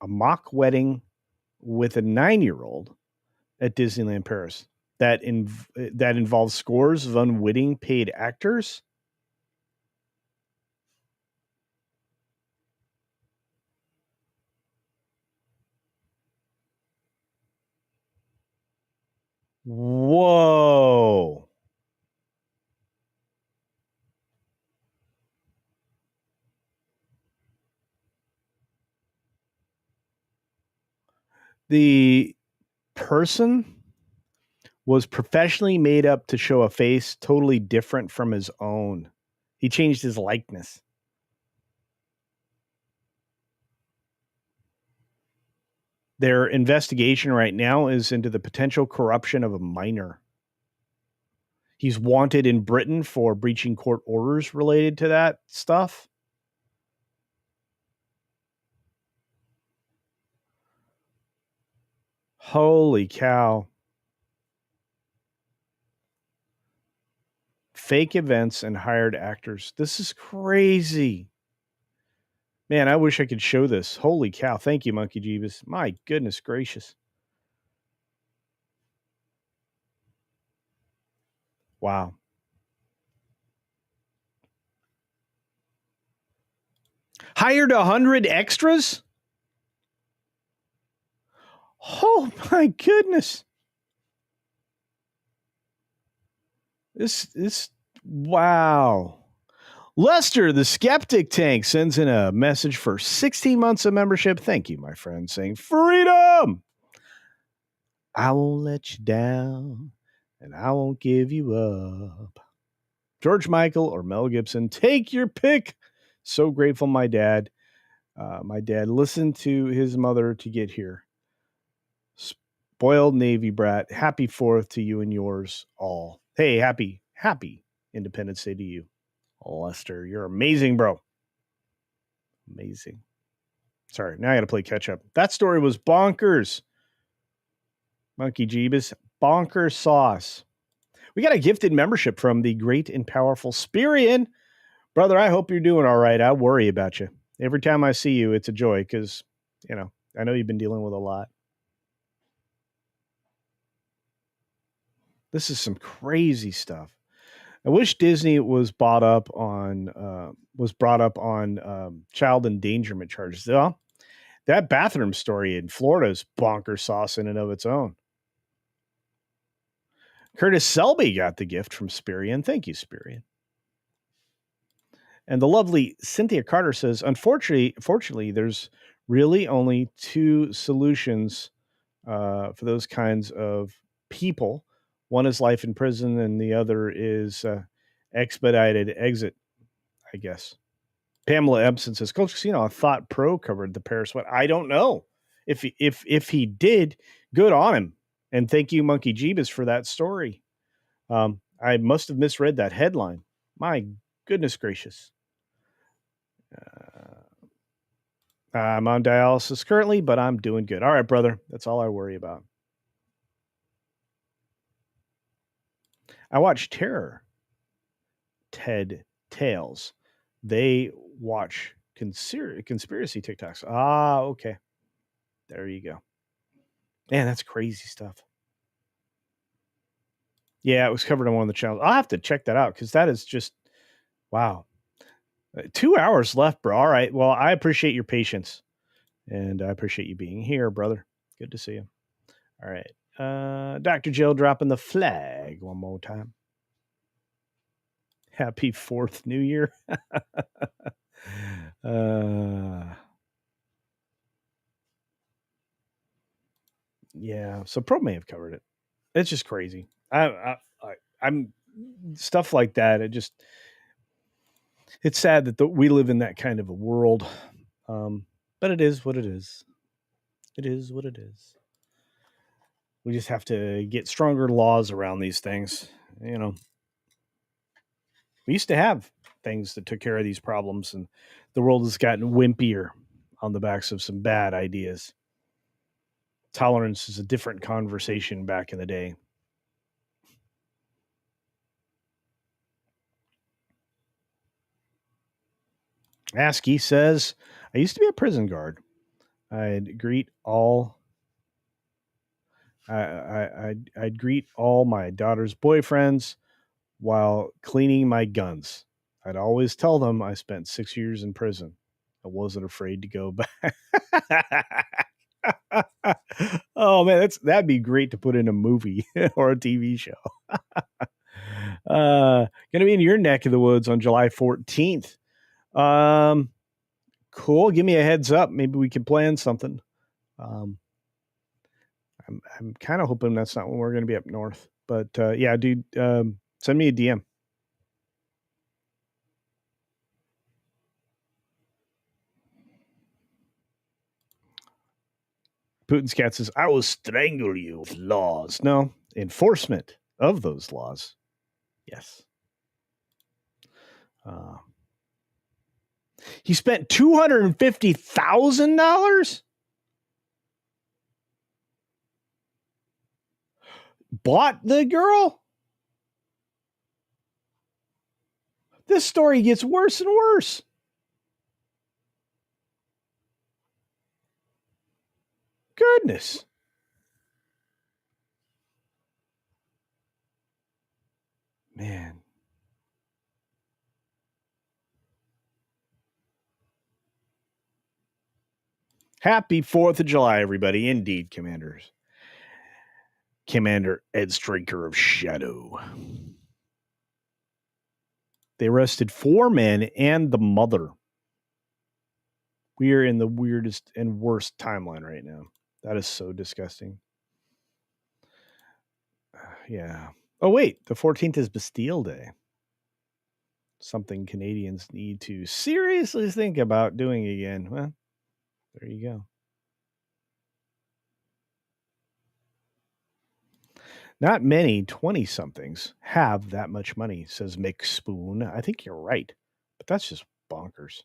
Speaker 1: a mock wedding with a 9-year-old at Disneyland Paris. That involves scores of unwitting paid actors. Whoa. The person was professionally made up to show a face totally different from his own. He changed his likeness. Their investigation right now is into the potential corruption of a minor. He's wanted in Britain for breaching court orders related to that stuff. Holy cow. Fake events and hired actors. This is crazy. Man, I wish I could show this. Holy cow. Thank you, Monkey Jeebus. My goodness gracious. Wow. Hired 100 extras? Oh my goodness. This wow. Lester, the Skeptic Tank, sends in a message for 16 months of membership. Thank you, my friend, saying, freedom! I won't let you down, and I won't give you up. George Michael or Mel Gibson, take your pick. So grateful my dad listened to his mother to get here. Spoiled Navy brat. Happy 4th to you and yours all. Hey, happy Independence Day to you. Lester, you're amazing, bro. Amazing. Sorry, now I got to play catch up. That story was bonkers. Monkey Jeebus, bonkers sauce. We got a gifted membership from the great and powerful Spirian. Brother, I hope you're doing all right. I worry about you. Every time I see you, it's a joy because, I know you've been dealing with a lot. This is some crazy stuff. I wish Disney was brought up on child endangerment charges. Well, that bathroom story in Florida is bonkers sauce in and of its own. Curtis Selby got the gift from Spirian. Thank you, Spirian. And the lovely Cynthia Carter says, fortunately, there's really only two solutions for those kinds of people. One is life in prison, and the other is expedited exit, I guess. Pamela Ebson says, CultureCasino, I thought Pro covered the Paris one. I don't know. If he did, good on him. And thank you, Monkey Jeebus, for that story. I must have misread that headline. My goodness gracious. I'm on dialysis currently, but I'm doing good. All right, brother. That's all I worry about. I watch Terror Ted Tales. They watch conspiracy TikToks. Ah, okay. There you go. Man, that's crazy stuff. Yeah, it was covered on one of the channels. I'll have to check that out because that is just, wow. 2 hours left, bro. All right. Well, I appreciate your patience and I appreciate you being here, brother. Good to see you. All right. Dr. Jill dropping the flag one more time. Happy 4th New Year. Yeah, so Pro may have covered it. It's just crazy. I'm stuff like that. It's sad that we live in that kind of a world. But it is what it is. It is what it is. We just have to get stronger laws around these things. We used to have things that took care of these problems, and the world has gotten wimpier on the backs of some bad ideas. Tolerance is a different conversation back in the day. Askey says, I used to be a prison guard. I'd greet all my daughter's boyfriends while cleaning my guns. I'd always tell them I spent 6 years in prison. I wasn't afraid to go back. Oh man, that'd be great to put in a movie or a TV show. Gonna be in your neck of the woods on July 14th. Cool. Give me a heads up. Maybe we can plan something. I'm kind of hoping that's not when we're going to be up north, but yeah, dude, send me a DM. Putin's cat says, I will strangle you with laws. No, enforcement of those laws. Yes. He spent $250,000? Bought the girl? This story gets worse and worse. Goodness. Man. Happy 4th of July, everybody. Indeed, Commanders. Commander Ed Strinker of Shadow. They arrested 4 men and the mother. We are in the weirdest and worst timeline right now. That is so disgusting. Yeah. Oh, wait. The 14th is Bastille Day. Something Canadians need to seriously think about doing again. Well, there you go. Not many 20-somethings have that much money, says Mick Spoon. I think you're right, but that's just bonkers.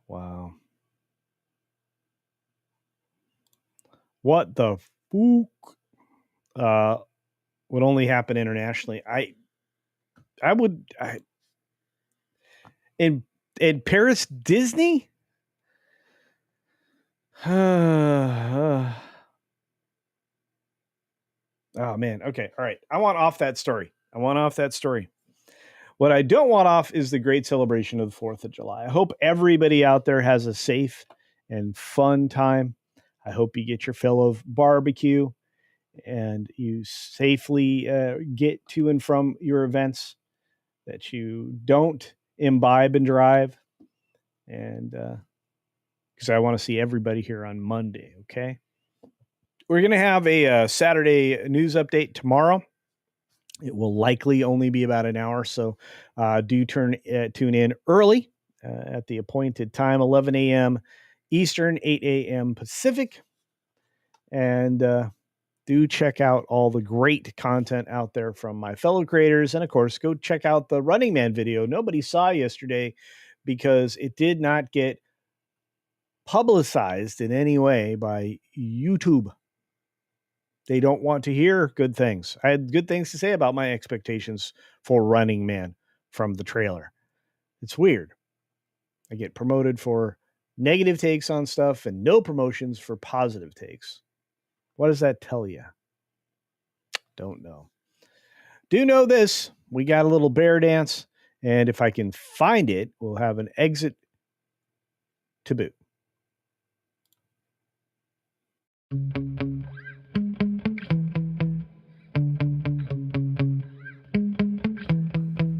Speaker 1: Wow. What the fuck would only happen internationally? In Paris Disney? Oh man. Okay. All right. I want off that story. What I don't want off is the great celebration of the 4th of July. I hope everybody out there has a safe and fun time. I hope you get your fill of barbecue and you safely get to and from your events, that you don't imbibe and drive. And because I want to see everybody here on Monday, okay? We're going to have a Saturday news update tomorrow. It will likely only be about an hour, so do tune in early at the appointed time, 11 a.m. Eastern, 8 a.m. Pacific. And do check out all the great content out there from my fellow creators. And, of course, go check out the Running Man video nobody saw yesterday because it did not get publicized in any way by YouTube. They don't want to hear good things. I had good things to say about my expectations for Running Man from the trailer. It's weird. I get promoted for negative takes on stuff and no promotions for positive takes. What does that tell you? Don't know. Do know this. We got a little bear dance. And if I can find it, we'll have an exit to boot.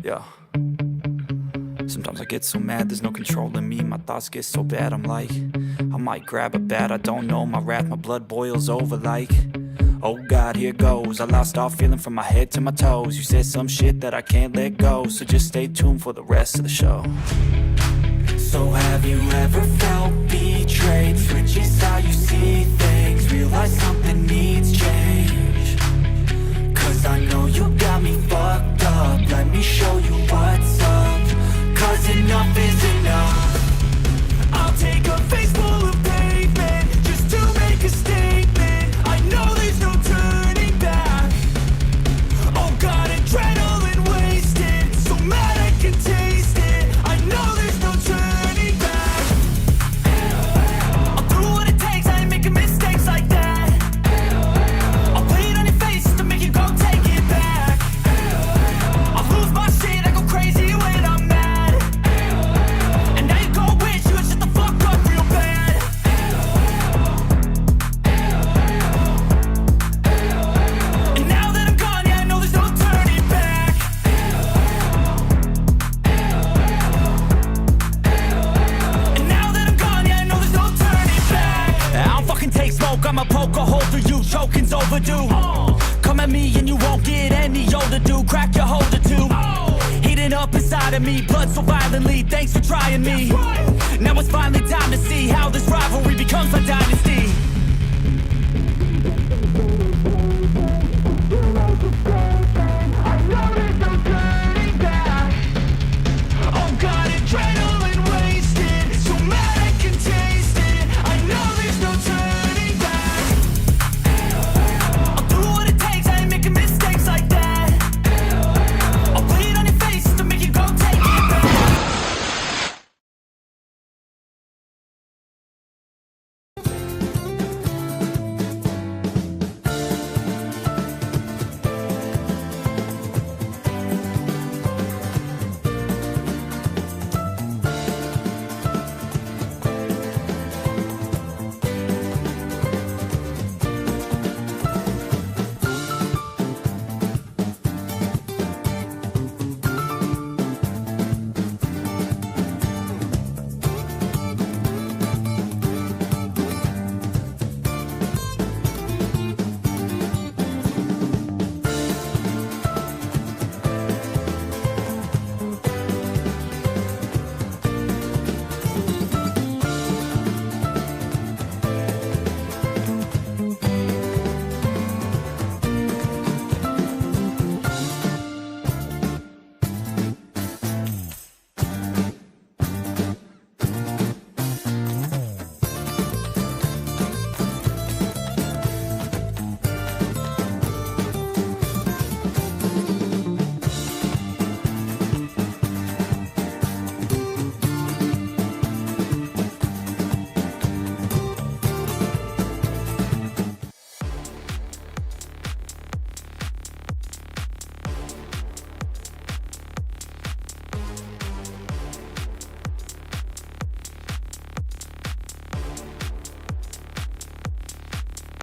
Speaker 4: Yeah. Sometimes I get so mad, there's no controlling me. My thoughts get so bad, I'm like, I might grab a bat, I don't know. My wrath, my blood boils over like, oh God, here goes. I lost all feeling from my head to my toes. You said some shit that I can't let go, so just stay tuned for the rest of the show. So have you ever felt betrayed? Switches how you see things, realize something needs change. Cause I know you got me fucked up, let me show you what's up. Cause enough is enough. I'll take a face full of pavement just to make a statement. I know there's no turning back. Oh God, adrenaline wasted, so mad I can taste it. I know there's no turning back. I'll do what it takes, I ain't making mistakes like that. I'll play it on your face to make you go take it back. I'll lose my shit, I go crazy when I'm mad. And now you go wish you would shut the fuck up real bad. And now that I'm gone, yeah, I know there's no turning back. And now that I'm gone, yeah, I know there's no turning back. I don't fucking take smoke, I'ma poke a hole through you, choking's overdue. Come at me and you won't get any older, dude, crack your holder too. Heating up inside of me, blood so violently, thanks for trying me. Now it's finally time to see how this rivalry becomes a dynasty.